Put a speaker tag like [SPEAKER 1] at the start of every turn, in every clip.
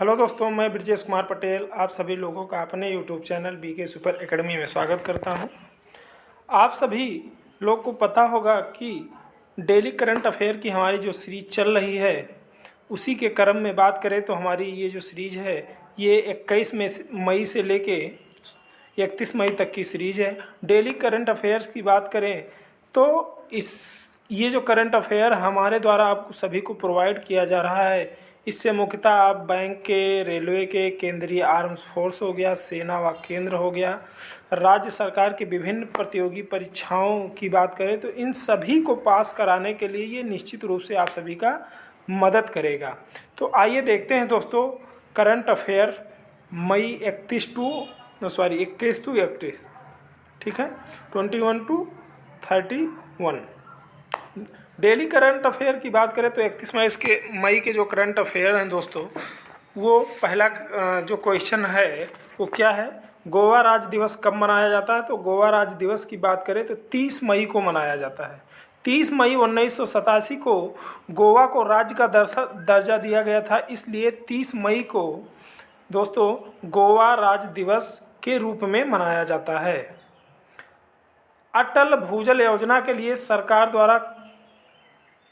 [SPEAKER 1] Hello दोस्तों, मैं ब्रजेश कुमार पटेल आप सभी लोगों का अपने YouTube channel BK super academy में स्वागत करता हूं। आप सभी लोग को पता होगा कि डेली करंट अफेयर की हमारी जो सीरीज चल रही है, उसी के क्रम में बात करें तो हमारी ये जो सीरीज है ये 21 मई से लेके 31 मई तक की सीरीज है। डेली करंट अफेयर्स की बात करें तो ये जो करंट अफेयर हमारे द्वारा आपको सभी को प्रोवाइड किया जा रहा है, इससे मुख्यतः आप बैंक के, रेलवे के, केंद्रीय आर्म्स फोर्स हो गया, सेना व केंद्र हो गया, राज्य सरकार की विभिन्न प्रतियोगी परीक्षाओं की बात करें तो इन सभी को पास कराने के लिए ये निश्चित रूप से आप सभी का मदद करेगा। तो आइए देखते हैं दोस्तों, करंट अफेयर मई 21 टू 31, ठीक है, 21 टू 31। डेली करंट अफेयर की बात करें तो 31 मई के जो करंट अफेयर हैं दोस्तों, वो पहला जो क्वेश्चन है वो क्या है, गोवा राज्य दिवस कब मनाया जाता है। तो गोवा राज्य दिवस की बात करें तो 30 मई को मनाया जाता है। 30 मई 1987 को गोवा को राज्य का दर्जा दिया गया था, इसलिए 30 मई को दोस्तों गोवा राज्य दिवस के रूप में मनाया जाता है। अटल भूजल योजना के लिए सरकार द्वारा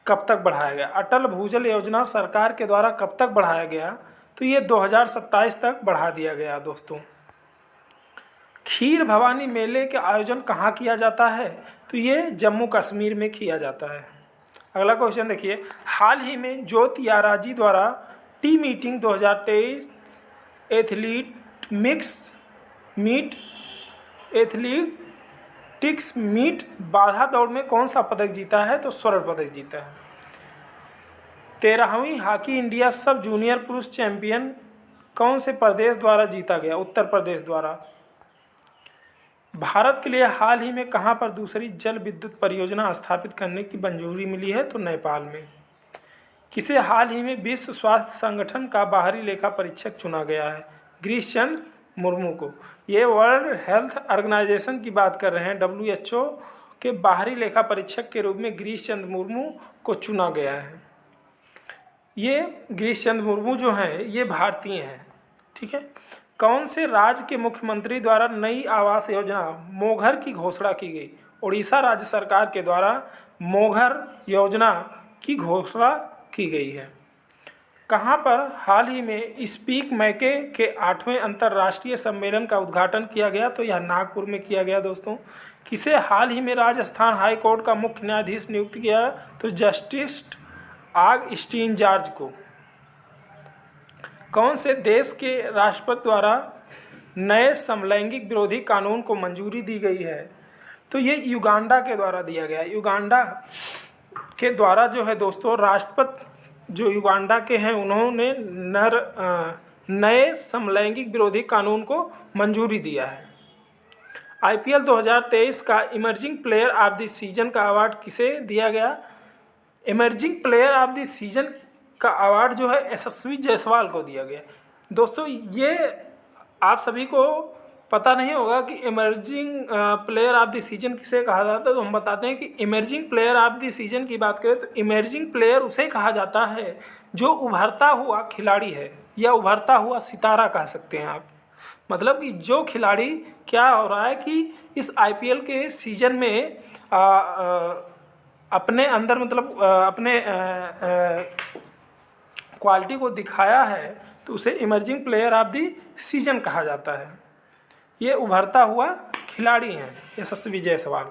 [SPEAKER 1] कब तक बढ़ाया गया। अटल भूजल योजना सरकार के द्वारा कब तक बढ़ाया गया, तो ये 2027 तक बढ़ा दिया गया दोस्तों। खीर भवानी मेले के आयोजन कहाँ किया जाता है, तो ये जम्मू कश्मीर में किया जाता है। अगला क्वेश्चन देखिए, हाल ही में ज्योतिराजी द्वारा टी मीटिंग 2023 एथलेटिक्स मीट बाधा दौड़ में कौन सा पदक जीता है, तो स्वर्ण पदक जीता है। 13वीं हॉकी इंडिया सब जूनियर पुरुष चैंपियन कौन से प्रदेश द्वारा जीता गया, उत्तर प्रदेश द्वारा। भारत के लिए हाल ही में कहां पर दूसरी जल विद्युत परियोजना स्थापित करने की मंजूरी मिली है, तो नेपाल में। किसे हाल ही में विश्व स्वास्थ्य संगठन का बाहरी लेखा परीक्षक चुना गया है, गिरीश चंद्र मुर्मू को। ये वर्ल्ड हेल्थ ऑर्गेनाइजेशन की बात कर रहे हैं, WHO के बाहरी लेखा परीक्षक के रूप में गिरीश चंद्र मुर्मू को चुना गया है। ये गिरीश चंद्र मुर्मू जो हैं ये भारतीय हैं, ठीक है। कौन से राज्य के मुख्यमंत्री द्वारा नई आवास योजना मोघर की घोषणा की गई। उड़ीसा राज्य सरकार के द्वारा मोघर योजना की घोषणा की गई है। कहाँ पर हाल ही में स्पीक मैके के 8वें अंतर्राष्ट्रीय सम्मेलन का उद्घाटन किया गया, तो यह नागपुर में किया गया दोस्तों। किसे हाल ही में राजस्थान हाई कोर्ट का मुख्य न्यायाधीश नियुक्त किया, तो जस्टिस ऑगस्टीन जॉर्ज को। कौन से देश के राष्ट्रपति द्वारा नए समलैंगिक विरोधी कानून को मंजूरी दी गई है, तो ये युगांडा के द्वारा दिया गया। युगांडा के द्वारा जो है दोस्तों, राष्ट्रपति जो युगांडा के हैं उन्होंने नए समलैंगिक विरोधी कानून को मंजूरी दिया है। IPL 2023 का emerging player of the season का अवार्ड किसे दिया गया। Emerging player of the season का अवार्ड जो है यशस्वी जायसवाल को दिया गया। दोस्तों ये आप सभी को पता नहीं होगा कि emerging player of the season किसे कहा जाता है, तो हम बताते हैं कि emerging player of the season की बात करें तो इमर्जिंग प्लेयर उसे कहा जाता है जो उभरता हुआ खिलाड़ी है, या उभरता हुआ सितारा कह सकते हैं आप। मतलब कि जो खिलाड़ी क्या हो रहा है कि इस IPL के सीजन में अपने अंदर मतलब अपने क्वालिटी को दिखाया है, तो उसे emerging player of the season कहा जाता है। ये उभरता हुआ खिलाड़ी हैं यशस्वी जायसवाल।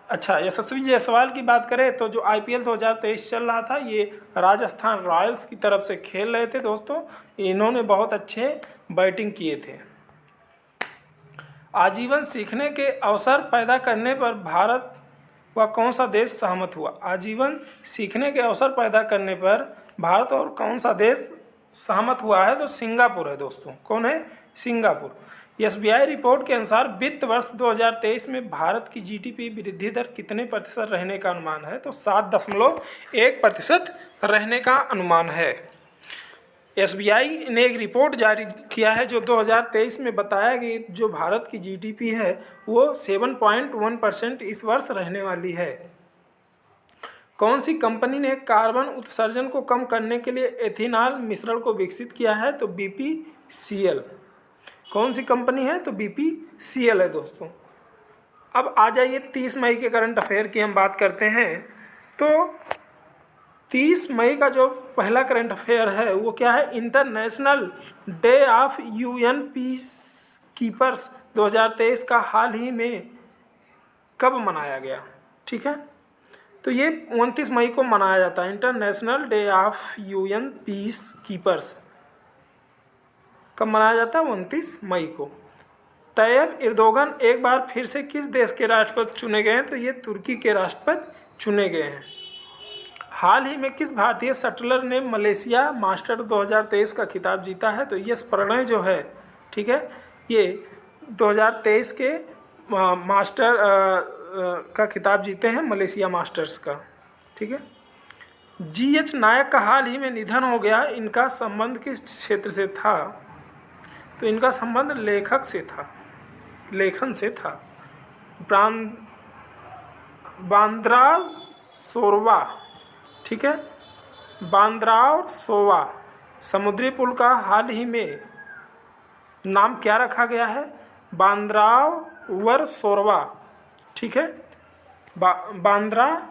[SPEAKER 1] अच्छा, यशस्वी जायसवाल की बात करें तो जो IPL 2023 चल रहा था, ये राजस्थान रॉयल्स की तरफ से खेल रहे थे दोस्तों। इन्होंने बहुत अच्छे बैटिंग किए थे। आजीवन सीखने के अवसर पैदा करने पर भारत व कौन सा देश सहमत हुआ। आजीवन सीखने के अवसर पैदा करने पर भारत और कौन सा देश सहमत हुआ है, तो सिंगापुर है दोस्तों। कौन है, सिंगापुर। SBI रिपोर्ट के अनुसार वित्त वर्ष 2023 में भारत की GDP वृद्धि दर कितने प्रतिशत रहने का अनुमान है, तो 7.1% रहने का अनुमान है। SBI ने एक रिपोर्ट जारी किया है जो 2023 में बताया कि जो भारत की GDP है वो 7.1% इस वर्ष रहने वाली है। कौन सी कंपनी ने कार्बन उत्सर्जन को कम करने के लिए एथिनॉल मिश्रण को विकसित किया है? तो BPCL। कौन सी कंपनी है? तो BPCL है दोस्तों। अब आ जाइए 30 मई के करंट अफेयर की हम बात करते हैं। तो 30 मई का जो पहला करंट अफेयर है वो क्या है? International day of UN peace keepers 2023 का हाल ही में कब मनाया गया? ठीक है, तो ये 29 मई को मनाया जाता है। International day of UN peace keepers कब मनाया जाता है? 29 मई को। तैयब एर्दोगन एक बार फिर से किस देश के राष्ट्रपति चुने गए हैं? तो ये तुर्की के राष्ट्रपति चुने गए हैं। हाल ही में किस भारतीय शटलर ने मलेशिया मास्टर 2023 का खिताब जीता है? तो यश प्रणय जो है, ठीक है, ये 2023 के मास्टर का खिताब जीते हैं, मलेशिया मास्टर्स का। ठीक है। GH नायक का हाल ही में निधन हो गया, इनका संबंध किस क्षेत्र से था? तो इनका संबंध लेखक से था, लेखन से था। बांद्रा-सोरवा, ठीक है, बांद्रा-सोरवा समुद्री पुल का हाल ही में नाम क्या रखा गया है? बांद्रा-वर्सोवा, ठीक है, बांद्रा-वर्सोवा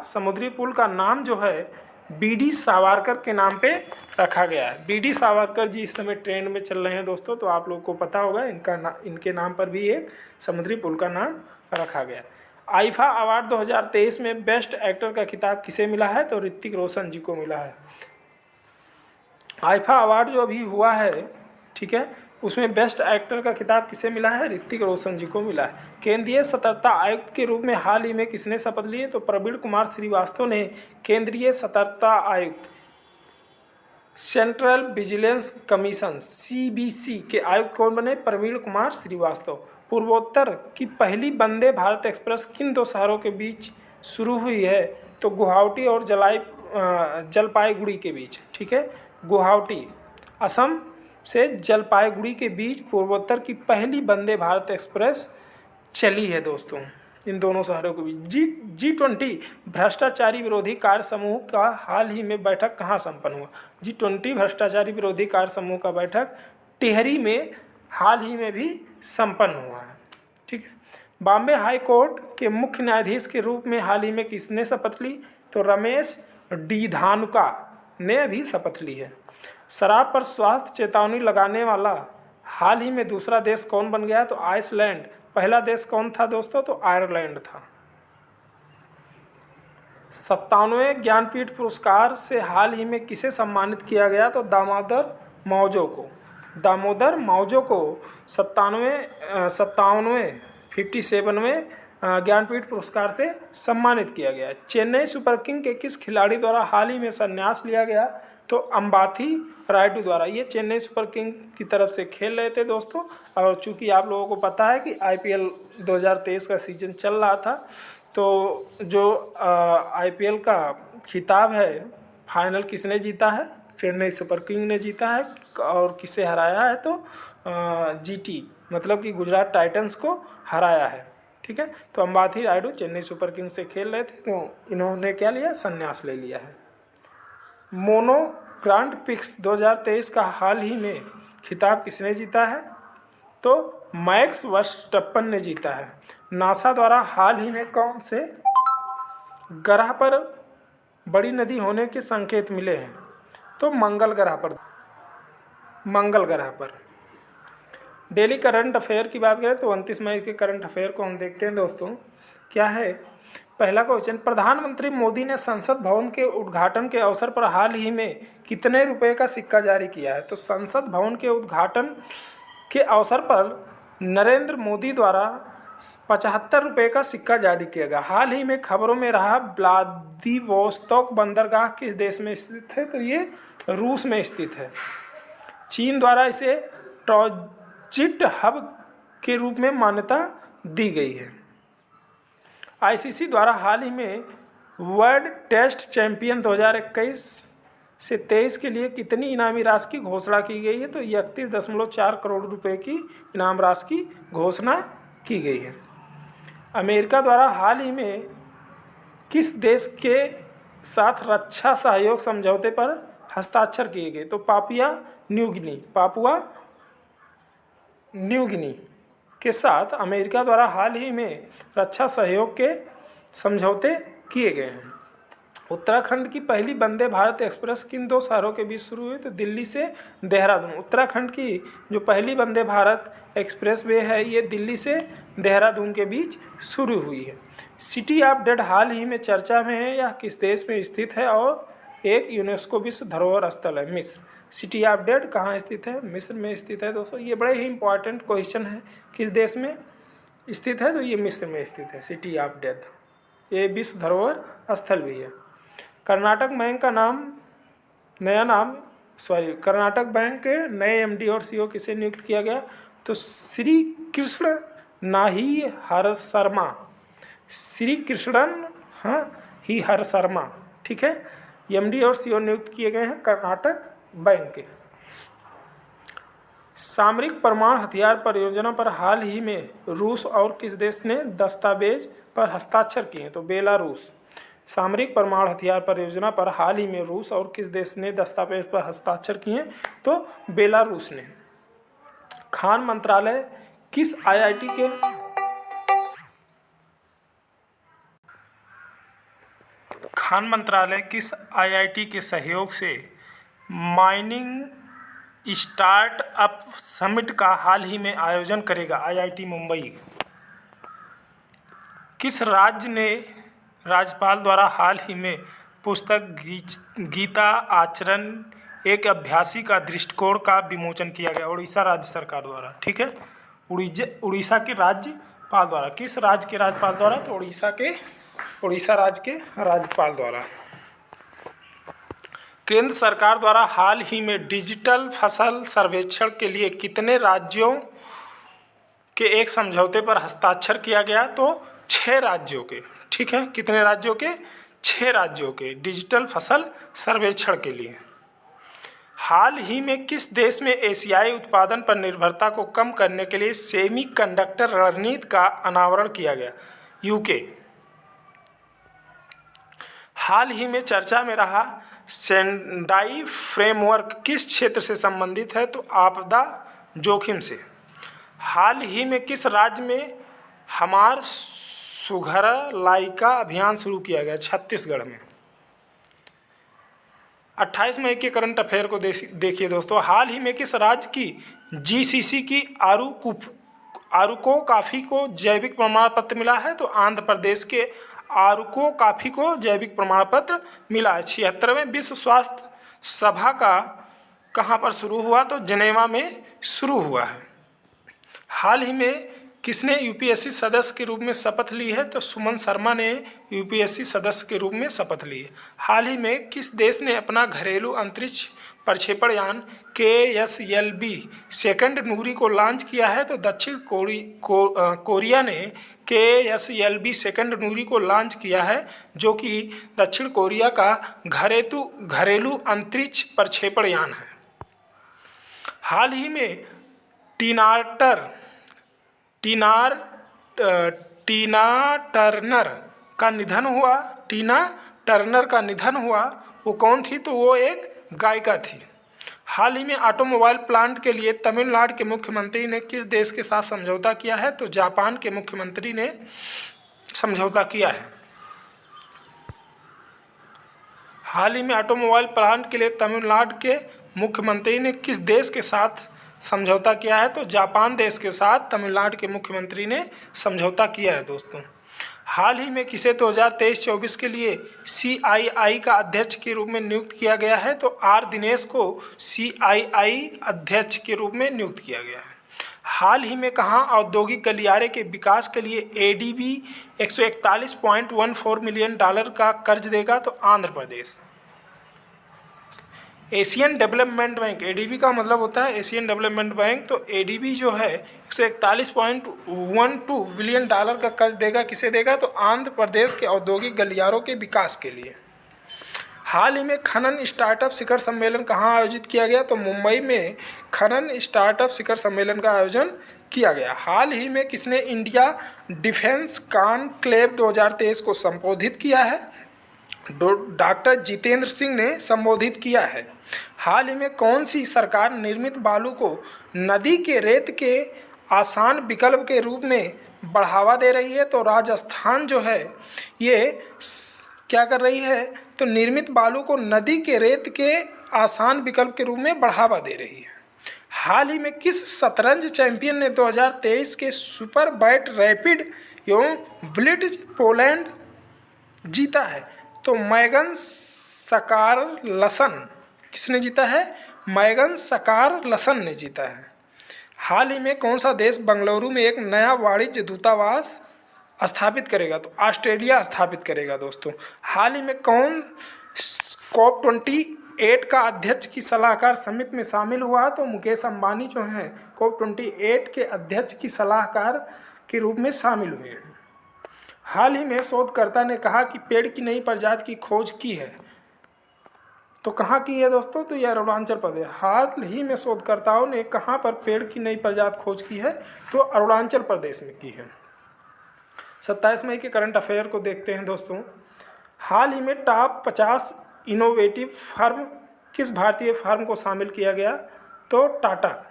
[SPEAKER 1] समुद्री पुल का नाम जो है BD सावरकर के नाम पे रखा गया है। BD सावरकर जी इस समय ट्रेंड में चल रहे हैं दोस्तों, तो आप लोग को पता होगा इनके नाम पर भी एक समुद्री पुल का नाम रखा गया है। आईफा अवार्ड 2023 में बेस्ट एक्टर का खिताब किसे मिला है? तो ऋतिक रोशन जी को मिला है। आईफा अवार्ड जो अभी हुआ है, ठीक है, उसमें बेस्ट एक्टर का खिताब किसे मिला है? ऋतिक रोशन जी को मिला है। केंद्रीय सतर्कता आयुक्त के रूप में हाल ही में किसने शपथ ली है? तो प्रवीण कुमार श्रीवास्तव ने केंद्रीय सतर्कता आयुक्त, सेंट्रल विजिलेंस कमीशन CBC के आयुक्त कौन बने? प्रवीण कुमार श्रीवास्तव। पूर्वोत्तर की पहली वंदे भारत एक्सप्रेस किन दो शहरों के बीच शुरू हुई है? तो गुवाहाटी और जलपाईगुड़ी के बीच, ठीक है, गुवाहाटी असम से जलपाईगुड़ी के बीच पूर्वोत्तर की पहली वंदे भारत एक्सप्रेस चली है दोस्तों, इन दोनों शहरों के बीच। G20 भ्रष्टाचारी विरोधी कार्य समूह का हाल ही में बैठक कहाँ संपन्न हुआ? G20 भ्रष्टाचारी विरोधी कार्य समूह का बैठक टिहरी में हाल ही में भी संपन्न हुआ है। ठीक है। बॉम्बे हाई कोर्ट के मुख्य न्यायाधीश के रूप में हाल ही में किसने शपथ ली? तो रमेश डी धानुका ने अभी शपथ ली है। शराब पर स्वास्थ्य चेतावनी लगाने वाला हाल ही में दूसरा देश कौन बन गया? तो आइसलैंड। पहला देश कौन था दोस्तों? तो आयरलैंड था। 97वें ज्ञानपीठ पुरस्कार से हाल ही में किसे सम्मानित किया गया? तो दामोदर मौजो को। दामोदर मौजो को 57वें ज्ञानपीठ पुरस्कार से सम्मानित किया गया। चेन्नई सुपर किंग के किस खिलाड़ी द्वारा हाल ही में संन्यास लिया गया? तो अंबाती रायडू द्वारा। ये चेन्नई सुपर किंग की तरफ से खेल रहे थे दोस्तों, और चूंकि आप लोगों को पता है कि IPL 2023 का सीजन चल रहा था, तो जो IPL का खिताब है फाइनल किसने जीता है? चेन्नई सुपर किंग ने जीता है। और किसे हराया है? तो GT मतलब कि गुजरात टाइटंस को हराया है। ठीक है। तो अंबाती रायडू चेन्नई सुपर किंग से खेल रहे थे, तो इन्होंने क्या लिया? संन्यास ले लिया है। मोनो ग्रांड प्रिक्स 2023 का हाल ही में खिताब किसने जीता है? तो मैक्स वर्स्टप्पन ने जीता है। नासा द्वारा हाल ही में कौन से ग्रह पर बड़ी नदी होने के संकेत मिले हैं? तो मंगल ग्रह पर। मंगल ग्रह पर। डेली करंट अफेयर की बात करें तो 29 मई के करंट अफेयर को हम देखते हैं दोस्तों। क्या है? पहला क्वेश्चन, प्रधानमंत्री मोदी ने संसद भवन के उद्घाटन के अवसर पर हाल ही में कितने रुपए का सिक्का जारी किया है? तो संसद भवन के उद्घाटन के अवसर पर नरेंद्र मोदी द्वारा 75 रुपये का सिक्का जारी किया गया। हाल ही में खबरों में रहा व्लादिवोस्तोक बंदरगाह किस देश में स्थित है? तो ये रूस में स्थित है। चीन द्वारा इसे ट्रांजिट हब के रूप में मान्यता दी गई है। ICC द्वारा हाल ही में वर्ल्ड टेस्ट चैंपियन 2021 से 23 के लिए कितनी इनामी राशि की घोषणा की गई है? तो 31.4 करोड़ रुपए की इनाम राशि की घोषणा की गई है। अमेरिका द्वारा हाल ही में किस देश के साथ रक्षा सहयोग समझौते पर हस्ताक्षर किए गए? तो पापुआ न्यू गिनी के साथ अमेरिका द्वारा हाल ही में रक्षा सहयोग के समझौते किए गए हैं। उत्तराखंड की पहली वंदे भारत एक्सप्रेस किन 2 शहरों के बीच शुरू हुई? तो दिल्ली से देहरादून। उत्तराखंड की जो पहली वंदे भारत एक्सप्रेस वे है ये दिल्ली से देहरादून के बीच शुरू हुई है। सिटी ऑफ डेड हाल ही में चर्चा में है, यह किस देश में स्थित है और एक यूनेस्को विश्व धरोहर स्थल है? मिस्र। सिटी ऑफ डेड कहाँ स्थित है? मिस्र में स्थित है दोस्तों। ये बड़े ही इंपॉर्टेंट क्वेश्चन है, किस देश में स्थित है? तो ये मिस्र में स्थित है सिटी ऑफ डेड। ये विश्व धरोहर स्थल भी है। कर्नाटक बैंक का कर्नाटक बैंक के नए एमडी और सीईओ किसे नियुक्त किया गया? तो श्री कृष्ण नाही हर शर्मा, ठीक है, एमडी और सीईओ नियुक्त किए गए हैं कर्नाटक बैंक के। सामरिक परमाणु हथियार परियोजना पर हाल ही में रूस और किस देश ने दस्तावेज पर हस्ताक्षर किए? तो बेलारूस। सामरिक परमाणु हथियार परियोजना पर हाल ही में रूस और किस देश ने दस्तावेज पर हस्ताक्षर किए? तो बेलारूस ने। खान मंत्रालय किस आईआईटी के सहयोग से माइनिंग स्टार्टअप समिट का हाल ही में आयोजन करेगा? आईआईटी मुंबई। किस राज्य ने राज्यपाल द्वारा हाल ही में पुस्तक गीता आचरण एक अभ्यासी का दृष्टिकोण का विमोचन किया गया? उड़ीसा राज्य सरकार द्वारा, ठीक है, उड़ीसा के राज्यपाल द्वारा। किस राज्य के राज्यपाल द्वारा? तो उड़ीसा राज्य के राज्यपाल द्वारा। केंद्र सरकार द्वारा हाल ही में डिजिटल फसल सर्वेक्षण के लिए कितने राज्यों के एक समझौते पर हस्ताक्षर किया गया? तो 6 राज्यों के, ठीक है, कितने राज्यों के? 6 राज्यों के डिजिटल फसल सर्वेक्षण के लिए। हाल ही में किस देश में एशियाई उत्पादन पर निर्भरता को कम करने के लिए सेमीकंडक्टर रणनीति का अनावरण किया गया? यूके। हाल ही में चर्चा में रहा सेंडाई फ्रेमवर्क किस क्षेत्र से संबंधित है? तो आपदा जोखिम से। हाल ही में किस राज्य में हमार सुघर लाइका अभियान शुरू किया गया? छत्तीसगढ़ में। 28 मई के करंट अफेयर को देखिए दोस्तों। हाल ही में किस राज्य की जीसीसी की आरुको कॉफ़ी को जैविक प्रमाण पत्र मिला है? तो आंध्र प्रदेश के आरुको कॉफ़ी को जैविक प्रमाण पत्र मिला है। 76वें विश्व स्वास्थ्य सभा का कहाँ पर शुरू हुआ? तो जिनेवा में शुरू हुआ है। हाल ही में किसने यूपीएससी सदस्य के रूप में शपथ ली है? तो सुमन शर्मा ने यूपीएससी सदस्य के रूप में शपथ ली है। हाल ही में किस देश ने अपना घरेलू अंतरिक्ष प्रक्षेपण यान KSLV सेकंड नूरी को लॉन्च किया है? तो दक्षिण कोरिया ने KSLV सेकंड नूरी को लॉन्च किया है, जो कि दक्षिण कोरिया का घरेलू अंतरिक्ष प्रक्षेपण यान है। हाल ही में टीना टर्नर का निधन हुआ। वो कौन थी? तो वो एक गायिका थी। हाल ही में ऑटोमोबाइल प्लांट के लिए तमिलनाडु के मुख्यमंत्री ने किस देश के साथ समझौता किया है? तो जापान के मुख्यमंत्री ने समझौता किया है। हाल ही में ऑटोमोबाइल प्लांट के लिए तमिलनाडु के मुख्यमंत्री ने किस देश के साथ समझौता किया है? तो जापान देश के साथ तमिलनाडु के मुख्यमंत्री ने समझौता किया है दोस्तों। हाल ही में किसे 2023-24 के लिए CII का अध्यक्ष के रूप में नियुक्त किया गया है? तो R दिनेश को CII अध्यक्ष के रूप में नियुक्त किया गया है। हाल ही में कहाँ औद्योगिक गलियारे के विकास के लिए ADB $141.14 मिलियन का कर्ज देगा? तो Andhra Pradesh. Asian development bank, ADB का मतलब होता है एशियन डेवलपमेंट बैंक, तो ADB जो है 141.12 बिलियन का कर्ज देगा। किसे देगा? तो आंध्र प्रदेश के औद्योगिक गलियारों के विकास के लिए। हाल ही में खनन स्टार्टअप शिखर सम्मेलन कहाँ आयोजित किया गया? तो मुंबई में खनन स्टार्टअप शिखर सम्मेलन का आयोजन किया गया। हाल ही में किसने इंडिया डिफेंस कॉन्क्लेव 2023 को संबोधित किया है? डॉक्टर जितेंद्र सिंह ने संबोधित किया है। हाल ही में कौन सी सरकार निर्मित बालू को नदी के रेत के आसान विकल्प के रूप में बढ़ावा दे रही है? तो राजस्थान जो है ये क्या कर रही है? तो निर्मित बालू को नदी के रेत के आसान विकल्प के रूप में बढ़ावा दे रही है। हाल ही में किस शतरंज चैंपियन ने 2023 के सुपर बैट रैपिड एवं ब्लिट्ज पोलैंड जीता है? तो मैग्नस कार्लसन। किसने जीता है? मैग्नस कार्लसन ने जीता है। हाल ही में कौन सा देश बेंगलुरु में एक नया वाणिज्य दूतावास स्थापित करेगा? तो ऑस्ट्रेलिया स्थापित करेगा दोस्तों। हाल ही में कौन COP28 का अध्यक्ष की सलाहकार समिति में शामिल हुआ? तो मुकेश अंबानी जो हैं COP28 के अध्यक्ष की सलाहकार के रूप में शामिल हुए हैं। हाल ही में शोधकर्ता ने कहा कि पेड़ की नई प्रजाति की खोज की है। तो कहाँ की है दोस्तों? तो यह अरुणाचल प्रदेश। हाल ही में शोधकर्ताओं ने कहाँ पर पेड़ की नई प्रजाति खोज की है? तो अरुणाचल प्रदेश में की है। 27 मई के करंट अफेयर को देखते हैं दोस्तों। हाल ही में टॉप 50 इनोवेटिव फर्म किस भारतीय फर्म को शामिल किया गया? तो टाटा।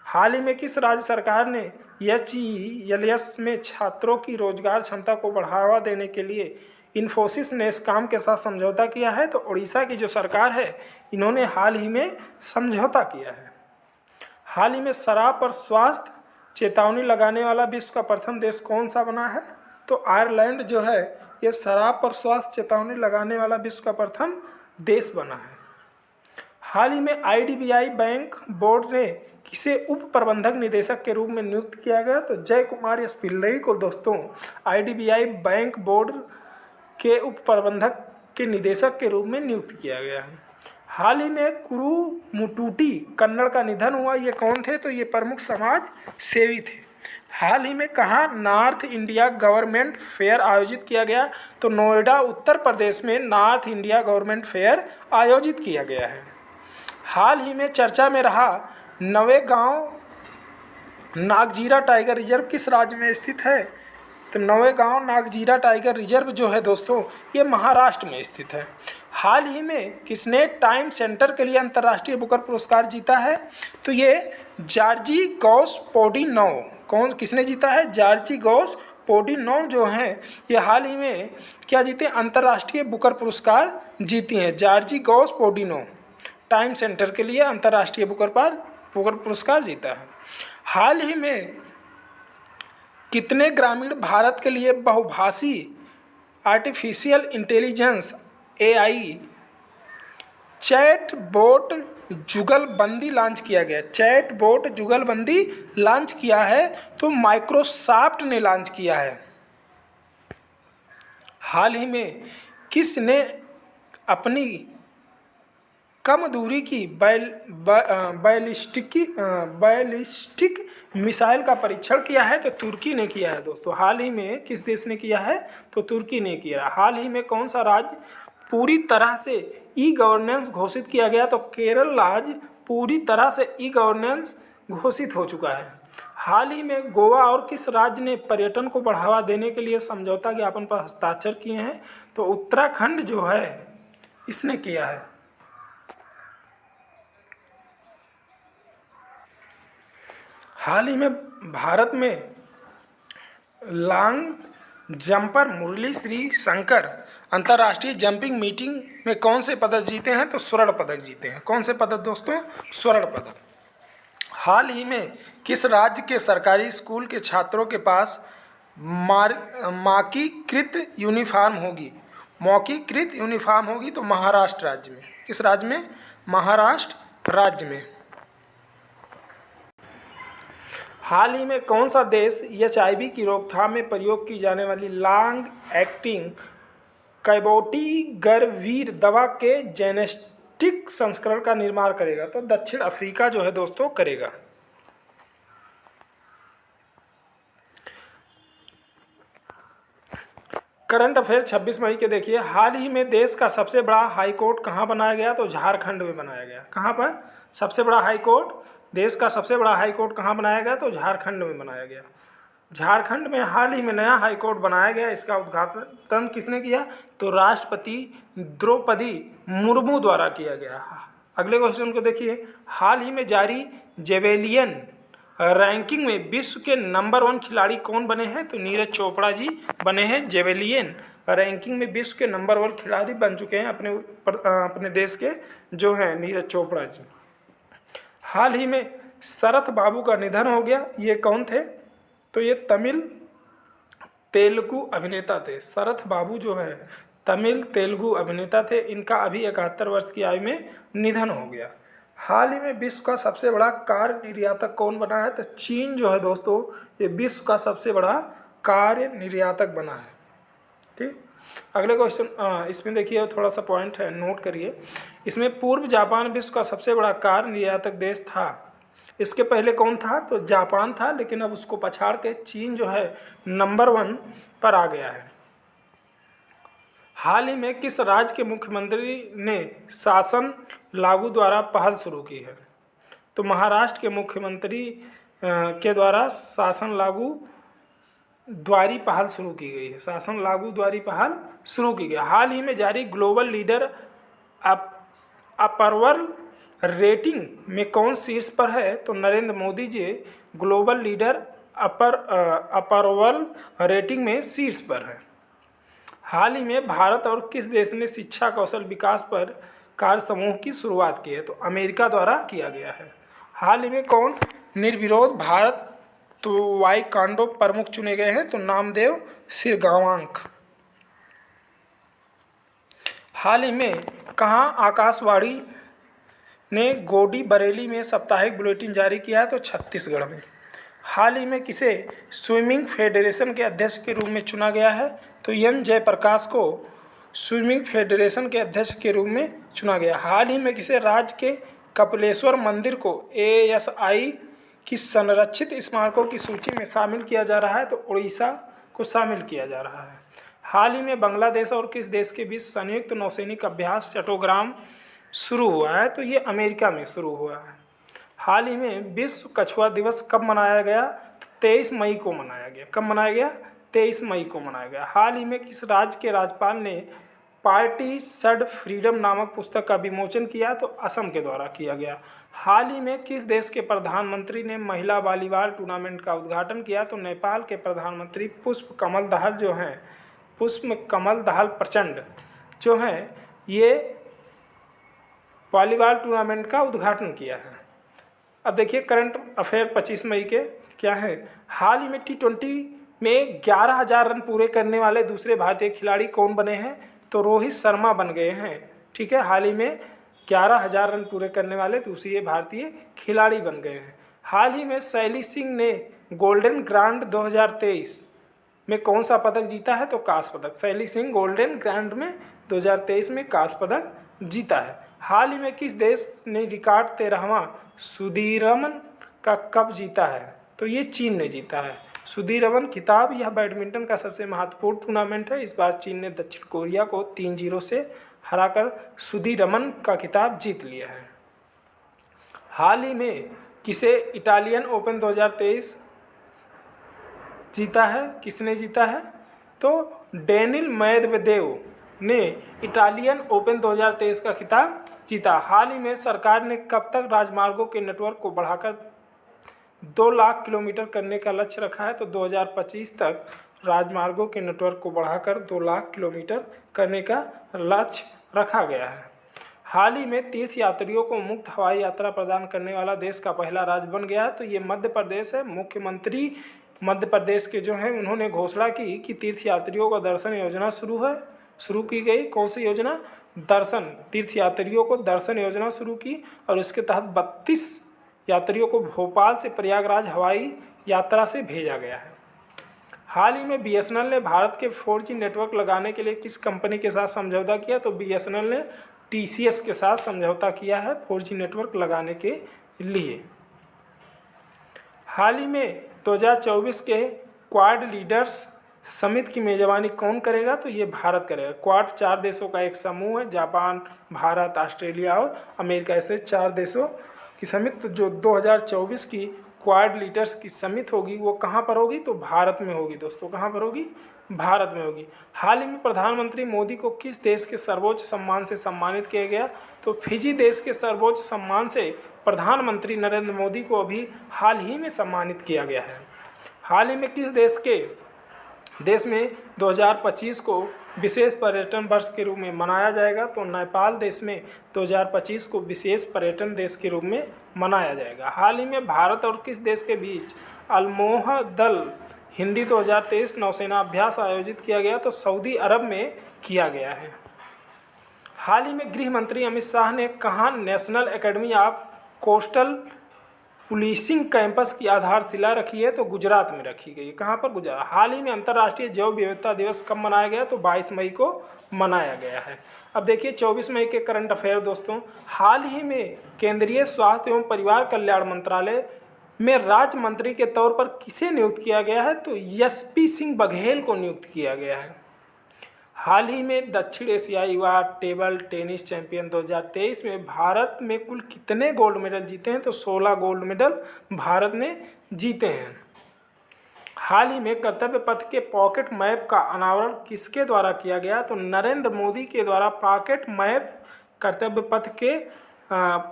[SPEAKER 1] हाल ही में किस राज्य सरकार ने HELS में छात्रों की रोजगार क्षमता को बढ़ावा देने के लिए इन्फोसिस ने इस काम के साथ समझौता किया है? तो उड़ीसा की जो सरकार है इन्होंने हाल ही में समझौता किया है। हाल ही में शराब पर स्वास्थ्य चेतावनी लगाने वाला विश्व का प्रथम देश कौन सा बना है? तो आयरलैंड जो है ये शराब पर स्वास्थ्य चेतावनी लगाने वाला विश्व का प्रथम देश बना है। हाल ही में IDBI बैंक बोर्ड ने किसे उप प्रबंधक निदेशक के रूप में नियुक्त किया गया? तो जय कुमार एस पिल्लई को दोस्तों IDBI बैंक बोर्ड के उप प्रबंधक के निदेशक के रूप में नियुक्त किया गया है। हाल ही में कुरुमुटूटी कन्नड़ का निधन हुआ। ये कौन थे? तो ये प्रमुख समाज सेवी थे। हाल ही में कहाँ नॉर्थ इंडिया गवर्नमेंट फेयर आयोजित किया गया? तो नोएडा उत्तर प्रदेश में नॉर्थ इंडिया गवर्नमेंट फेयर आयोजित किया गया है। हाल ही में चर्चा में रहा नवेगांव नागजीरा टाइगर रिजर्व किस राज्य में स्थित है? तो नवेगांव नागजीरा टाइगर रिजर्व जो है दोस्तों ये महाराष्ट्र में स्थित है। हाल ही में किसने टाइम सेंटर के लिए अंतर्राष्ट्रीय बुकर पुरस्कार जीता है? तो ये जॉर्जी गॉस्पोडिनोव। किसने जीता है? जॉर्जी गॉस्पोडिनोव जो हैं ये हाल ही में क्या जीते? अंतर्राष्ट्रीय बुकर पुरस्कार जीती हैं जॉर्जी गॉस्पोडिनोव। टाइम सेंटर के लिए अंतर्राष्ट्रीय बुकर पुरस्कार जीता है। हाल ही में कितने ग्रामीण भारत के लिए बहुभाषी artificial intelligence AI chat bot जुगलबंदी लॉन्च किया गया? चैट बोट जुगलबंदी लॉन्च किया है तो माइक्रोसॉफ्ट ने लॉन्च किया है। हाल ही में किसने अपनी कम दूरी की बैलिस्टिक मिसाइल का परीक्षण किया है? तो तुर्की ने किया है दोस्तों। हाल ही में किस देश ने किया है? तो तुर्की ने किया। हाल ही में कौन सा राज्य पूरी तरह से ई-गवर्नेंस घोषित किया गया? तो केरल राज्य पूरी तरह से ई-गवर्नेंस घोषित हो चुका है। हाल ही में गोवा और किस राज्य ने पर्यटन को बढ़ावा देने के लिए समझौता ज्ञापन पर हस्ताक्षर किए हैं? तो उत्तराखंड जो है इसने किया है। हाल ही में भारत में लॉन्ग जंपर मुरली श्री शंकर अंतर्राष्ट्रीय जंपिंग मीटिंग में कौन से पदक जीते हैं? तो स्वर्ण पदक जीते हैं। कौन से पदक दोस्तों? स्वर्ण पदक। हाल ही में किस राज्य के सरकारी स्कूल के छात्रों के पास माकीकृत यूनिफॉर्म होगी? मौकीकृत यूनिफॉर्म होगी तो महाराष्ट्र राज्य में। किस राज्य में? महाराष्ट्र राज्य में। हाल ही में कौन सा देश HIV की रोकथाम में प्रयोग की जाने वाली लॉन्ग एक्टिंग कैबोटिगरवीर दवा के जेनेटिक संस्करण का निर्माण करेगा? तो दक्षिण अफ्रीका जो है दोस्तों करेगा। करंट अफेयर 26 मई के देखिए, हाल ही में देश का सबसे बड़ा हाई कोर्ट कहाँ बनाया गया? तो झारखंड में बनाया गया। कहाँ पर सबसे बड़ा हाई कोर्ट? देश का सबसे बड़ा हाई कोर्ट कहाँ बनाया गया? तो झारखंड में बनाया गया। झारखंड में हाल ही में नया हाई कोर्ट बनाया गया। इसका उद्घाटन किसने किया? तो राष्ट्रपति द्रौपदी मुर्मू द्वारा किया गया। अगले क्वेश्चन को देखिए, हाल ही में जारी जेवेलियन रैंकिंग में विश्व के नंबर 1 खिलाड़ी कौन बने हैं? तो नीरज चोपड़ा जी बने हैं। जेवेलियन रैंकिंग में विश्व के नंबर 1 खिलाड़ी बन चुके हैं अपने देश के जो हैं नीरज चोपड़ा जी। हाल ही में शरत बाबू का निधन हो गया। ये कौन थे? तो ये तमिल तेलुगु अभिनेता थे। शरत बाबू जो है तमिल तेलुगु अभिनेता थे। इनका अभी 71 वर्ष की आयु में निधन हो गया। हाल ही में विश्व का सबसे बड़ा कार निर्यातक कौन बना है? तो चीन जो है दोस्तों, ये विश्व का सबसे बड़ा कार निर्यातक बना है। ठीक, अगले क्वेश्चन इसमें देखिए थोड़ा सा पॉइंट है, नोट करिए। इसमें पूर्व जापान विश्व का सबसे बड़ा कार निर्यातक देश था। इसके पहले कौन था? तो जापान था, लेकिन अब उसको पछाड़ के चीन जो है नंबर 1 पर आ गया है। हाल ही में किस राज्य के मुख्यमंत्री ने शासन लागू द्वारा पहल शुरू की है? तो महाराष्ट्र के मुख्यमंत्री के द्वारा शासन लागू द्वारी पहल शुरू की गई है। शासन लागू द्वारी पहल शुरू की गई। हाल ही में जारी ग्लोबल लीडर अपर्वल रेटिंग में कौन शीर्ष पर है? तो Narendra Modi ji global leader अपर्वल rating में शीर्ष पर है। हाल ही में भारत और किस देश ने शिक्षा कौशल विकास पर कार्य समूह की शुरुआत की है? तो अमेरिका द्वारा किया गया है। हाल ही में कौन निर्विरोध भारत वाइकांडो प्रमुख चुने गए हैं? तो नामदेव सिरगांवांक। हाल ही में कहाँ आकाशवाणी ने गोडी बरेली में साप्ताहिक बुलेटिन जारी किया है? तो छत्तीसगढ़ में। हाल ही में किसे स्विमिंग फेडरेशन के अध्यक्ष के रूप में चुना गया है? तो एन जयप्रकाश को स्विमिंग फेडरेशन के अध्यक्ष के रूप में चुना गया। हाल ही में किसे राज्य के कपिलेश्वर मंदिर को ASI की संरक्षित स्मारकों की सूची में शामिल किया जा रहा है? तो उड़ीसा को शामिल किया जा रहा है। हाल ही में बांग्लादेश और किस देश के बीच संयुक्त नौसैनिक अभ्यास चट्टोग्राम शुरू हुआ है? तो ये अमेरिका में शुरू हुआ है। हाल ही में विश्व कछुआ दिवस कब मनाया गया? तो 23 मई को मनाया गया। कब मनाया गया? 23 मई को मनाया गया। हाल ही में किस राज्य के राज्यपाल ने पार्टीशड फ्रीडम नामक पुस्तक का विमोचन किया? तो असम के द्वारा किया गया। हाल ही में किस देश के प्रधानमंत्री ने महिला वॉलीबॉल टूर्नामेंट का उद्घाटन किया? तो नेपाल के प्रधानमंत्री पुष्पकमल दाहाल प्रचंड जो हैं ये वॉलीबॉल टूर्नामेंट का उद्घाटन किया है। अब देखिए करंट अफेयर 25 मई के क्या है। हाल ही में T20 में 11,000 रन पूरे करने वाले दूसरे भारतीय खिलाड़ी कौन बने हैं? तो रोहित शर्मा बन गए हैं। ठीक है, हाल ही में 11,000 रन पूरे करने वाले दूसरे भारतीय खिलाड़ी बन गए हैं। हाल ही में शैली सिंह ने गोल्डन ग्रांड 2023 में कौन सा पदक जीता है? तो कांस्य पदक। शैली सिंह गोल्डन ग्रांड में 2023 में कांस्य पदक जीता है। हाल ही में किस देश ने रिकॉर्ड 13वां सुदीरमन का कप जीता है? तो ये चीन ने जीता है। सुदीरमन खिताब यह बैडमिंटन का सबसे महत्वपूर्ण टूर्नामेंट है। इस बार चीन ने दक्षिण कोरिया को 3-0 से हराकर सुदीरमन का खिताब जीत लिया है। हाल ही में किसे इटालियन ओपन 2023 जीता है? किसने जीता है? तो डेनिल मेदवेदेव ने इटालियन ओपन 2023 का खिताब जीता। हाल ही में सरकार ने कब तक राजमार्गों के नेटवर्क को बढ़ाकर 2 लाख किलोमीटर करने का लक्ष्य रखा है? तो 2025 तक राजमार्गों के नेटवर्क को बढ़ाकर 2 लाख किलोमीटर करने का लक्ष्य रखा गया है। हाल ही में तीर्थ यात्रियों को मुफ्त हवाई यात्रा प्रदान करने वाला देश का पहला राज्य बन गया है। तो ये मध्य प्रदेश है। मुख्यमंत्री मध्य प्रदेश के जो हैं उन्होंने घोषणा की कि तीर्थ यात्रियों का दर्शन योजना शुरू की गई। कौन सी योजना? दर्शन, तीर्थ यात्रियों को दर्शन योजना शुरू की और इसके तहत 32 यात्रियों को भोपाल से प्रयागराज हवाई यात्रा से भेजा गया है। हाल ही में BSNL ने भारत के 4G नेटवर्क लगाने के लिए किस कंपनी के साथ समझौता किया? तो BSNL ने TCS के साथ समझौता किया है 4G नेटवर्क लगाने के लिए। हाल ही में 2024 के क्वाड लीडर्स समिट की मेजबानी कौन करेगा? तो ये भारत करेगा। क्वाड 4 देशों का एक समूह है, जापान, भारत, ऑस्ट्रेलिया और अमेरिका, ऐसे 4 देशों की समिट। तो जो 2024 की क्वाड लीडर्स की समिट होगी वो कहाँ पर होगी? तो भारत में होगी दोस्तों। कहाँ पर होगी? भारत में होगी। हाल ही में प्रधानमंत्री मोदी को किस देश के सर्वोच्च सम्मान से सम्मानित किया गया? तो फिजी देश के सर्वोच्च सम्मान से प्रधानमंत्री नरेंद्र मोदी को अभी हाल ही में सम्मानित किया गया है। हाल ही में किस देश में 2025 को विशेष पर्यटन वर्ष के रूप में मनाया जाएगा? तो नेपाल देश में 2025 को विशेष पर्यटन देश के रूप में मनाया जाएगा। हाल ही में भारत और किस देश के बीच अल्मोहा दल हिंदी 2023 नौसेना अभ्यास आयोजित किया गया? तो सऊदी अरब में किया गया है। हाल ही में गृह मंत्री अमित शाह ने कहाँ national academy of coastal policing campus की आधारशिला रखी है? तो गुजरात में रखी गई। कहाँ पर? गुजरात। हाल ही में अंतर्राष्ट्रीय जैव विविधता दिवस कब मनाया गया? तो 22 मई को मनाया गया है। अब देखिए 24 मई के करंट अफेयर दोस्तों। हाल ही में केंद्रीय स्वास्थ्य एवं परिवार कल्याण मंत्रालय में राज्य मंत्री के तौर पर किसे नियुक्त किया गया है? तो SP सिंह बघेल को नियुक्त किया गया है। हाल ही में दक्षिण एशियाई युवा टेबल टेनिस चैंपियन 2023 में भारत में कुल कितने गोल्ड मेडल जीते हैं? तो 16 गोल्ड मेडल भारत ने जीते हैं। हाल ही में कर्तव्य पथ के पॉकेट मैप का अनावरण किसके द्वारा किया गया? तो नरेंद्र मोदी के द्वारा पॉकेट मैप कर्तव्य पथ के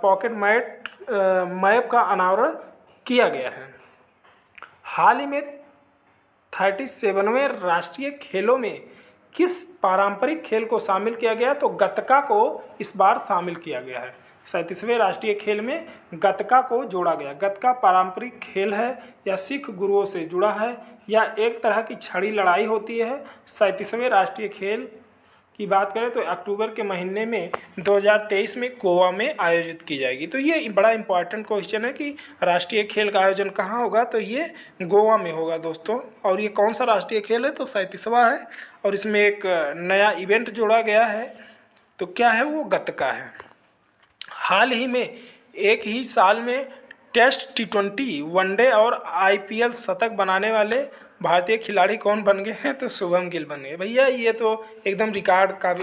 [SPEAKER 1] पॉकेट मैप का अनावरण किया गया है। हाल ही में 37वें राष्ट्रीय खेलों में किस पारंपरिक खेल को शामिल किया गया? तो गतका को इस बार शामिल किया गया है। 37वें राष्ट्रीय खेल में गतका को जोड़ा गया। गतका पारंपरिक खेल है या सिख गुरुओं से जुड़ा है या एक तरह की छड़ी लड़ाई होती है? 37वें राष्ट्रीय खेल की बात करें तो अक्टूबर के महीने में 2023 में गोवा में आयोजित की जाएगी। तो ये बड़ा इंपॉर्टेंट क्वेश्चन है कि राष्ट्रीय खेल का आयोजन कहाँ होगा? तो ये गोवा में होगा दोस्तों। और ये कौन सा राष्ट्रीय खेल है? तो 37वां है और इसमें एक नया इवेंट जोड़ा गया है। तो क्या है? वो गतका है। हाल ही में एक ही साल में टेस्ट, T20, वनडे और IPL शतक बनाने वाले भारतीय खिलाड़ी कौन बन गए हैं? तो शुभम गिल बन गए। भैया ये तो एकदम रिकॉर्ड का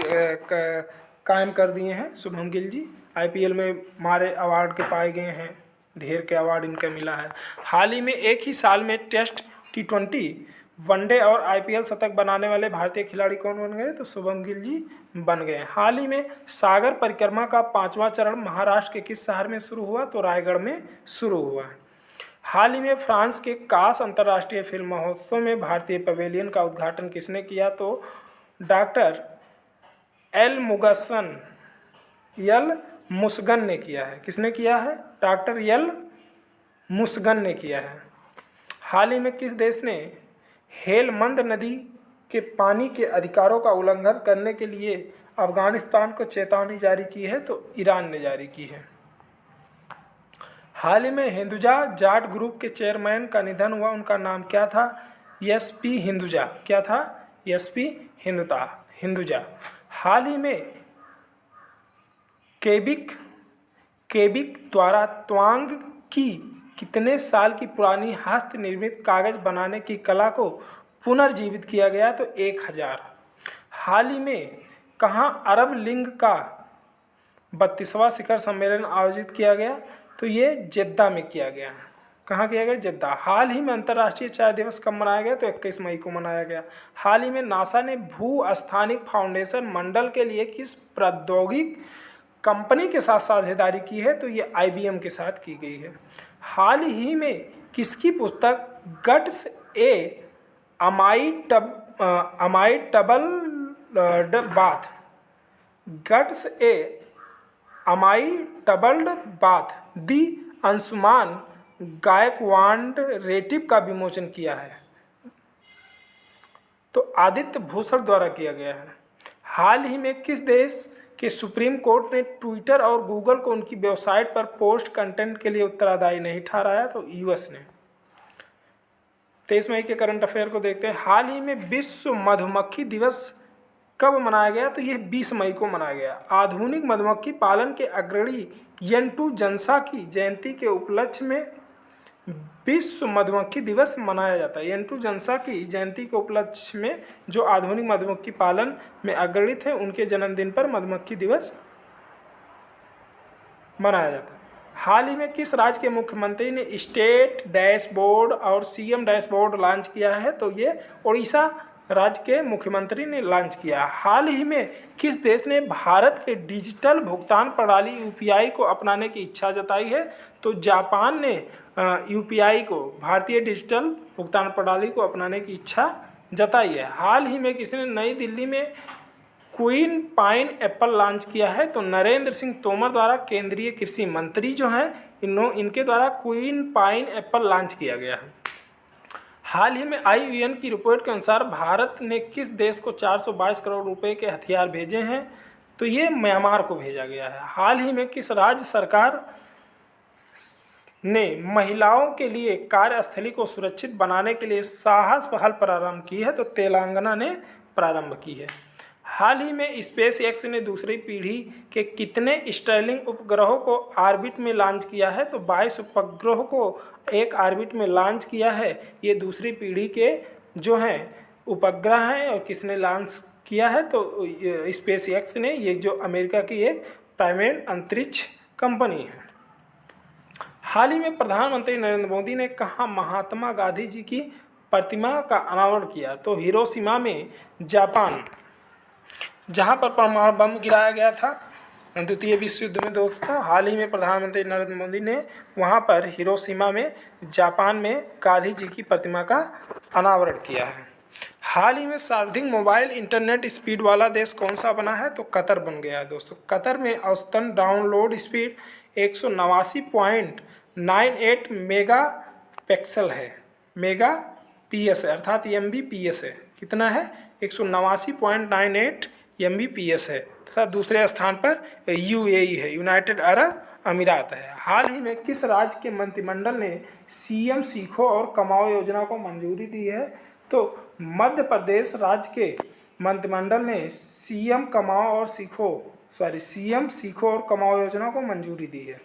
[SPEAKER 1] कायम कर दिए हैं शुभम गिल जी। IPL में हमारे अवार्ड के पाए गए हैं, ढेर के अवार्ड इनका मिला है। हाल ही में एक ही साल में टेस्ट, T20, वनडे और IPL शतक बनाने वाले भारतीय खिलाड़ी कौन बन गए? तो शुभम गिल जी बन गए। हाल ही में सागर परिक्रमा का 5वां चरण महाराष्ट्र के किस शहर में शुरू हुआ? तो रायगढ़ में शुरू हुआ है। हाल ही में फ्रांस के कांस अंतर्राष्ट्रीय फिल्म महोत्सव में भारतीय पवेलियन का उद्घाटन किसने किया? तो डॉक्टर एल मुसगन ने किया है। किसने किया है? डॉक्टर एल मुसगन ने किया है। हाल ही में किस देश ने हेलमंद नदी के पानी के अधिकारों का उल्लंघन करने के लिए अफगानिस्तान को चेतावनी जारी की है? तो ईरान ने जारी की है। हाल ही में हिंदुजा जाट ग्रुप के चेयरमैन का निधन हुआ, उनका नाम क्या था? SP हिंदुजा। क्या था? SP हिंदुजा। हाल ही में केबिक द्वारा त्वांग की कितने साल की पुरानी हस्त निर्मित कागज बनाने की कला को पुनर्जीवित किया गया? तो 1000। हाल ही में कहाँ अरब लीग का 32वां शिखर सम्मेलन आयोजित किया गया? तो ये जेद्दा में किया गया। कहाँ किया गया? जेद्दा। हाल ही में अंतर्राष्ट्रीय चाय दिवस कब मनाया गया? तो 21 मई को मनाया गया। हाल ही में नासा ने भू स्थानिक फाउंडेशन मंडल के लिए किस प्रौद्योगिक कंपनी के साथ साझेदारी की है? तो ये IBM के साथ की गई है। हाल ही में किसकी पुस्तक गट्स ए अमाइटबल्ड बाथ दी अंशुमान गायकवाड का विमोचन किया है? तो आदित्य भूषण द्वारा किया गया है। हाल ही में किस देश के सुप्रीम कोर्ट ने ट्विटर और गूगल को उनकी वेबसाइट पर पोस्ट कंटेंट के लिए उत्तरदायी नहीं ठहराया? तो US ने। 23 मई के करंट अफेयर को देखते हैं। हाल ही में विश्व मधुमक्खी दिवस कब मनाया गया? तो ये 20 मई को मनाया गया। आधुनिक मधुमक्खी पालन के अग्रणी येंटू जंसा की जयंती के उपलक्ष्य में विश्व मधुमक्खी दिवस मनाया जाता है। एंटू जंसा की जयंती के उपलक्ष्य में जो आधुनिक मधुमक्खी पालन में अग्रणी थे उनके जन्मदिन पर मधुमक्खी दिवस मनाया जाता है। हाल ही में किस राज्य के मुख्यमंत्री ने स्टेट डैशबोर्ड और सीएम डैशबोर्ड लॉन्च किया है? तो ये उड़ीसा राज्य के मुख्यमंत्री ने लॉन्च किया। हाल ही में किस देश ने भारत के डिजिटल भुगतान प्रणाली यूपीआई को अपनाने की इच्छा जताई है? तो जापान ने यूपीआई को, भारतीय डिजिटल भुगतान प्रणाली को अपनाने की इच्छा जताई है। हाल ही में किसने नई दिल्ली में क्वीन पाइन एप्पल लॉन्च किया है? तो नरेंद्र सिंह तोमर द्वारा, केंद्रीय कृषि मंत्री जो हैं इनके द्वारा क्वीन पाइन एप्पल लॉन्च किया गया है। हाल ही में IUN की रिपोर्ट के अनुसार भारत ने किस देश को 422 करोड़ रुपए के हथियार भेजे हैं? तो ये म्यांमार को भेजा गया है। हाल ही में किस राज्य सरकार ने महिलाओं के लिए कार्यस्थली को सुरक्षित बनाने के लिए साहस पहल प्रारंभ की है? तो तेलंगाना ने प्रारंभ की है। हाल ही में स्पेस एक्स ने दूसरी पीढ़ी के कितने स्टर्लिंग उपग्रहों को ऑर्बिट में लॉन्च किया है? तो 22 उपग्रहों को एक ऑर्बिट में लॉन्च किया है। ये दूसरी पीढ़ी के जो हैं उपग्रह हैं और किसने लॉन्च किया है? तो स्पेस एक्स ने, ये जो अमेरिका की एक प्राइवेट अंतरिक्ष कंपनी है। हाल ही में प्रधानमंत्री नरेंद्र मोदी ने कहाँ महात्मा गांधी जी की प्रतिमा का अनावरण किया? तो हिरोशिमा में, जापान, जहां पर परमाणु बम गिराया गया था द्वितीय विश्व युद्ध में दोस्तों। हाल ही में प्रधानमंत्री नरेंद्र मोदी ने वहां पर हिरोशिमा में, जापान में गांधी जी की प्रतिमा का अनावरण किया है। हाल ही में सर्वाधिक मोबाइल इंटरनेट स्पीड वाला देश कौन सा बना है? तो कतर बन गया है दोस्तों। कतर में औसतन डाउनलोड स्पीड 189.98 मेगा पिक्सल है, मेगा PS है, अर्थात MBPS है। कितना है? 189.98 MBPS है। तथा दूसरे स्थान पर UAE है, यूनाइटेड अरब अमीरात है। हाल ही में किस राज्य के मंत्रिमंडल ने CM सीखो और कमाओ योजना को मंजूरी दी है? तो मध्य प्रदेश राज्य के मंत्रिमंडल ने CM सीखो और कमाओ योजना को मंजूरी दी है।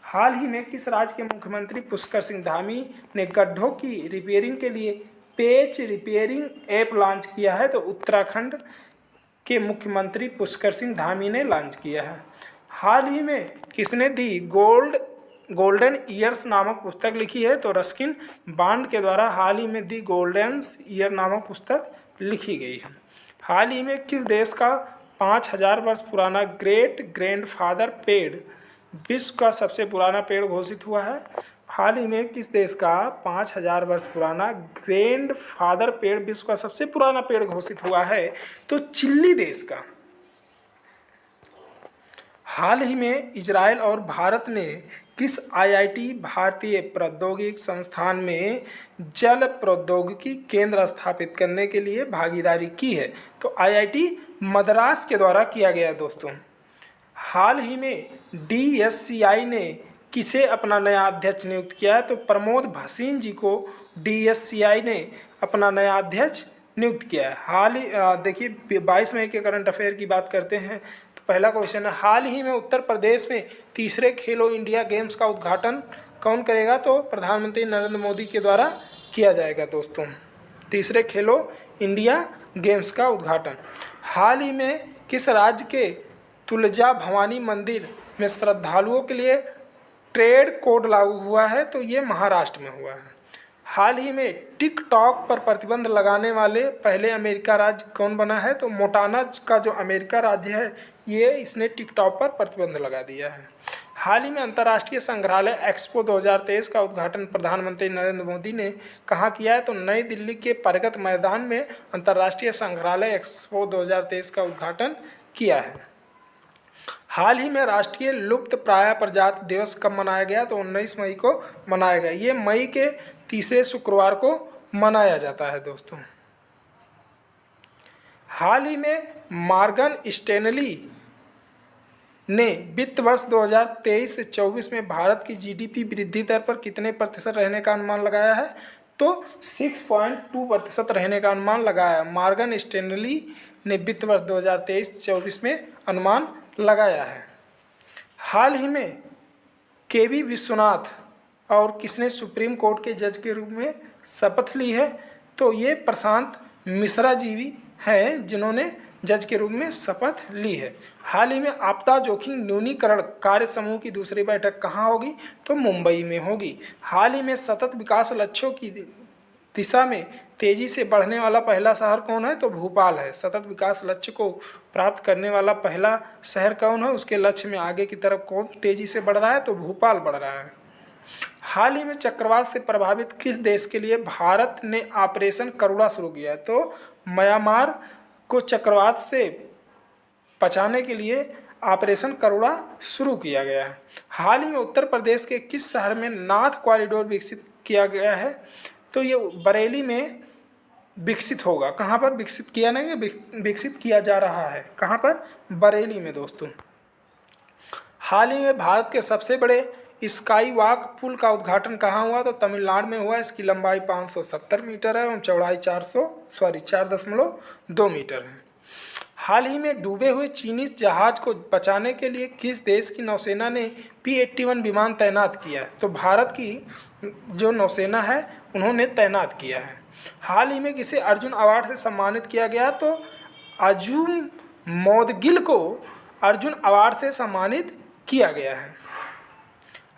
[SPEAKER 1] हाल ही में किस राज्य के मुख्यमंत्री पुष्कर सिंह धामी ने गड्ढों की रिपेयरिंग के लिए पेच रिपेयरिंग ऐप लॉन्च किया है? तो उत्तराखंड के मुख्यमंत्री पुष्कर सिंह धामी ने लॉन्च किया है। हाल ही में किसने दी गोल्डन ईयर्स नामक पुस्तक लिखी है? तो रस्किन बॉन्ड के द्वारा हाल ही में दी गोल्डन ईयर नामक पुस्तक लिखी गई है। हाल ही में किस देश का 5000 वर्ष पुराना ग्रेट ग्रैंडफादर पेड़ विश्व का सबसे पुराना पेड़ घोषित हुआ है? हाल ही में किस देश का 5000 वर्ष पुराना ग्रैंडफादर पेड़ विश्व का सबसे पुराना पेड़ घोषित हुआ है? तो चिली देश का। हाल ही में इजराइल और भारत ने किस IIT भारतीय प्रौद्योगिकी संस्थान में जल प्रौद्योगिकी केंद्र स्थापित करने के लिए भागीदारी की है? तो IIT मद्रास के द्वारा किया गया दोस्तों। हाल ही में DSCI ने किसे अपना नया अध्यक्ष नियुक्त किया है? तो प्रमोद भसीन जी को DSCI ने अपना नया अध्यक्ष नियुक्त किया है। हाल ही देखिए 22 मई के करंट अफेयर की बात करते हैं तो पहला क्वेश्चन है, हाल ही में उत्तर प्रदेश में तीसरे खेलो इंडिया गेम्स का उद्घाटन कौन करेगा? तो प्रधानमंत्री नरेंद्र मोदी के द्वारा किया जाएगा दोस्तों, तीसरे खेलो इंडिया गेम्स का उद्घाटन। हाल ही में किस राज्य के तुलजा भवानी मंदिर में श्रद्धालुओं के लिए ट्रेड कोड लागू हुआ है? तो ये महाराष्ट्र में हुआ है। हाल ही में टिकटॉक पर प्रतिबंध लगाने वाले पहले अमेरिका राज्य कौन बना है? तो मोटाना का जो अमेरिका राज्य है ये इसने टिकटॉक पर प्रतिबंध लगा दिया है। हाल ही में अंतर्राष्ट्रीय संग्रहालय एक्सपो 2023 का उद्घाटन प्रधानमंत्री नरेंद्र मोदी ने कहाँ किया है? तो नई दिल्ली के प्रगति मैदान में अंतर्राष्ट्रीय संग्रहालय एक्सपो 2023 का उद्घाटन किया है। हाल ही में राष्ट्रीय लुप्त प्राय प्रजाति दिवस कब मनाया गया? तो 19 मई को मनाया गया। ये मई के तीसरे शुक्रवार को मनाया जाता है दोस्तों। हाल ही में मॉर्गन स्टैनली ने वित्त वर्ष 2023 से 24 में भारत की GDP वृद्धि दर पर कितने प्रतिशत रहने का अनुमान लगाया है? तो 6.2% रहने का अनुमान लगाया है। मॉर्गन स्टैनली ने वित्त वर्ष 2023-24 में अनुमान लगाया है। हाल ही में KV विश्वनाथ और किसने सुप्रीम कोर्ट के जज के रूप में शपथ ली है? तो ये प्रशांत मिश्रा जी भी हैं जिन्होंने जज के रूप में शपथ ली है। हाल ही में आपदा जोखिम न्यूनीकरण कार्य समूह की दूसरी बैठक कहाँ होगी? तो मुंबई में होगी। हाल ही में सतत विकास लक्ष्यों की दिशा में तेजी से बढ़ने वाला पहला शहर कौन है? तो भोपाल है। सतत विकास लक्ष्य को प्राप्त करने वाला पहला शहर कौन है? उसके लक्ष्य में आगे की तरफ कौन तेजी से बढ़ रहा है? तो भोपाल बढ़ रहा है। हाल ही में चक्रवात से प्रभावित किस देश के लिए भारत ने ऑपरेशन करुणा शुरू किया है? तो म्यांमार को चक्रवात से बचाने के लिए ऑपरेशन करुणा शुरू किया गया है। हाल ही में उत्तर प्रदेश के किस शहर में नाथ कॉरिडोर विकसित किया गया है? तो ये बरेली में विकसित होगा। कहाँ पर विकसित किया नहीं, विकसित किया जा रहा है। कहाँ पर? बरेली में दोस्तों। हाल ही में भारत के सबसे बड़े स्काई वॉक पुल का उद्घाटन कहाँ हुआ? तो तमिलनाडु में हुआ। इसकी लंबाई 570 मीटर है और चौड़ाई 4.2 मीटर है। हाल ही में डूबे हुए चीनी जहाज को बचाने के लिए किस देश की नौसेना ने P-81 विमान तैनात किया है? तो भारत की जो नौसेना है उन्होंने तैनात किया है। हाल ही में किसे अर्जुन अवार्ड से सम्मानित किया गया? तो अजूम मौदगिल को अर्जुन अवार्ड से सम्मानित किया गया है।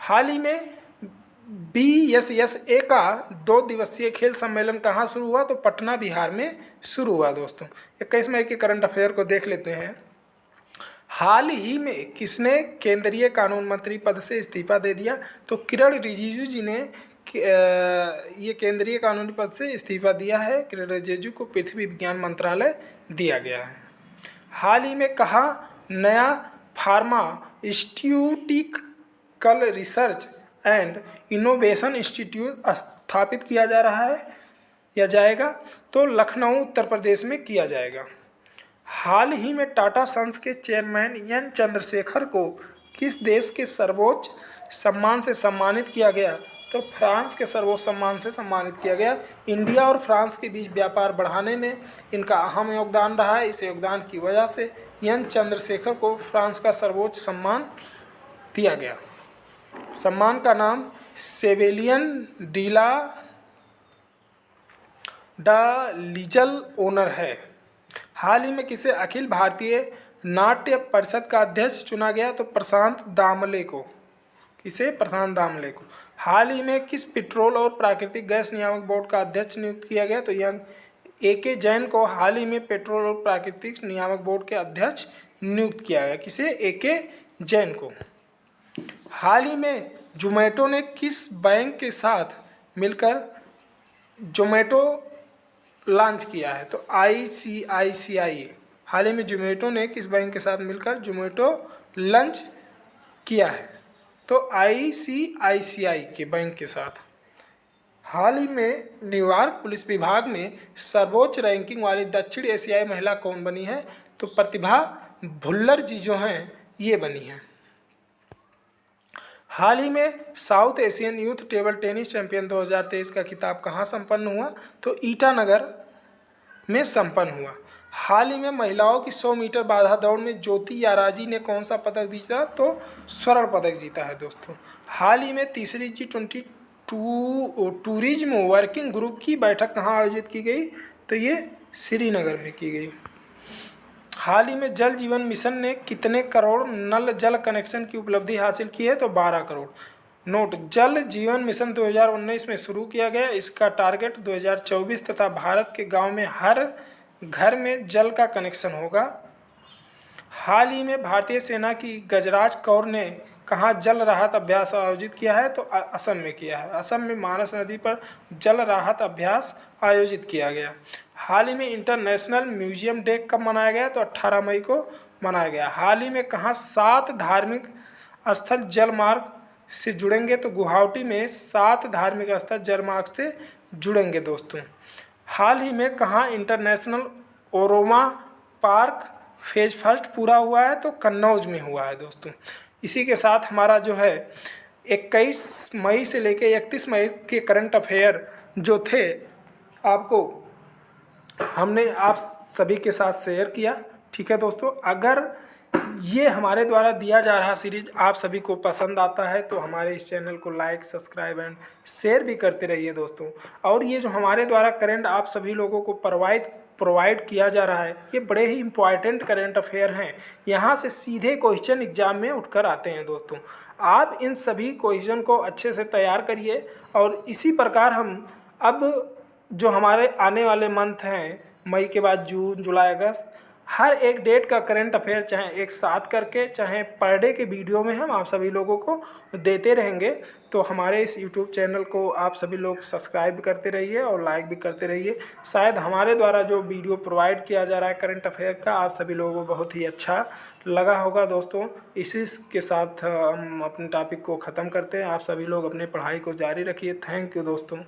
[SPEAKER 1] हाल ही में BSSA का 2 दिवसीय खेल सम्मेलन कहाँ शुरू हुआ? तो पटना बिहार में शुरू हुआ दोस्तों। 21 मई के करंट अफेयर को देख लेते हैं। हाल ही में किसने केंद्रीय कानून मंत्री पद से इस्तीफा दे दिया? तो किरण रिजिजू जी ने ये केंद्रीय कानूनी पद से इस्तीफा दिया है। किरण रिजिजू को पृथ्वी विज्ञान मंत्रालय दिया गया है। हाल ही में कहाँ नया pharmaceutical research and innovation institute स्थापित किया जा रहा है या जाएगा? तो लखनऊ उत्तर प्रदेश में किया जाएगा। हाल ही में टाटा सन्स के चेयरमैन एन चंद्रशेखर को किस देश के सर्वोच्च सम्मान से सम्मानित किया गया? तो फ्रांस के सर्वोच्च सम्मान से सम्मानित किया गया। इंडिया और फ्रांस के बीच व्यापार बढ़ाने में इनका अहम योगदान रहा है। इस योगदान की वजह से एन चंद्रशेखर को फ्रांस का सर्वोच्च सम्मान दिया गया। सम्मान का नाम सेवेलियन डीला डा लीजल ओनर है। हाल ही में किसे अखिल भारतीय नाट्य परिषद का अध्यक्ष चुना गया? तो प्रशांत दामले को। किसे? प्रशांत दामले को। हाल ही में किस पेट्रोल और प्राकृतिक गैस नियामक बोर्ड का अध्यक्ष नियुक्त किया गया? तो यह AK जैन को हाल ही में पेट्रोल और प्राकृतिक नियामक बोर्ड के अध्यक्ष नियुक्त किया गया। किसे? AK जैन को। हाल ही में जोमेटो ने किस बैंक के साथ मिलकर जोमेटो लॉन्च किया है? तो ICICI। हाल ही में जोमेटो ने किस बैंक के साथ मिलकर जोमेटो लॉन्च किया है? तो ICICI के बैंक के साथ। हाल ही में न्यूयॉर्क पुलिस विभाग में सर्वोच्च रैंकिंग वाली दक्षिण एशियाई महिला कौन बनी है? तो प्रतिभा भुल्लर जी जो हैं ये बनी हैं। हाल ही में south Asian youth table tennis champion 2023 का खिताब कहाँ संपन्न हुआ? तो ईटानगर में संपन्न हुआ। हाल ही में महिलाओं की 100 मीटर बाधा दौड़ में ज्योति याराजी ने कौन सा पदक जीता? तो स्वर्ण पदक जीता है दोस्तों। हाल ही में तीसरी G20 टूरिज्म वर्किंग ग्रुप की बैठक कहाँ आयोजित की गई? तो ये श्रीनगर में की गई। हाल ही में जल जीवन मिशन ने कितने करोड़ नल जल कनेक्शन की उपलब्धि हासिल की है? तो 12 करोड़। नोट, जल जीवन मिशन 2019 में शुरू किया गया। इसका टारगेट 2024 तथा भारत के गांव में हर घर में जल का कनेक्शन होगा। हाल ही में भारतीय सेना की गजराज कौर ने कहाँ जल राहत अभ्यास आयोजित किया है? तो असम में किया है। असम में मानस नदी पर जल राहत अभ्यास आयोजित किया गया। हाल ही में इंटरनेशनल म्यूजियम डे कब मनाया गया? तो 18 मई को मनाया गया। हाल ही में कहाँ 7 धार्मिक स्थल जल मार्ग से जुड़ेंगे? तो गुवाहाटी में 7 धार्मिक स्थल जल मार्ग से जुड़ेंगे दोस्तों। हाल ही में कहाँ international aroma park phase first पूरा हुआ है? तो कन्नौज में हुआ है दोस्तों। इसी के साथ हमारा जो है 21 मई से लेकर 31 मई के करंट अफेयर जो थे आपको हमने आप सभी के साथ शेयर किया। ठीक है दोस्तों, अगर ये हमारे द्वारा दिया जा रहा सीरीज आप सभी को पसंद आता है तो हमारे इस चैनल को लाइक, सब्सक्राइब एंड शेयर भी करते रहिए दोस्तों। और ये जो हमारे द्वारा करंट आप सभी लोगों को प्रोवाइड किया जा रहा है, ये बड़े ही इंपॉर्टेंट करंट अफेयर हैं। यहाँ से सीधे क्वेश्चन एग्जाम में उठकर आते हैं दोस्तों। आप इन सभी क्वेश्चन को अच्छे से तैयार करिए और इसी प्रकार हम अब जो हमारे आने वाले मंथ हैं, मई के बाद जून, जुलाई, अगस्त, हर एक डेट का करंट अफेयर चाहे एक साथ करके चाहे पर डे के वीडियो में हम आप सभी लोगों को देते रहेंगे। तो हमारे इस यूट्यूब चैनल को आप सभी लोग सब्सक्राइब करते रहिए और लाइक भी करते रहिए। शायद हमारे द्वारा जो वीडियो प्रोवाइड किया जा रहा है करंट अफेयर का, आप सभी लोगों को बहुत ही अच्छा लगा होगा दोस्तों। इसी के साथ हम अपने टॉपिक को ख़त्म करते हैं। आप सभी लोग अपनी पढ़ाई को जारी रखिए। थैंक यू दोस्तों।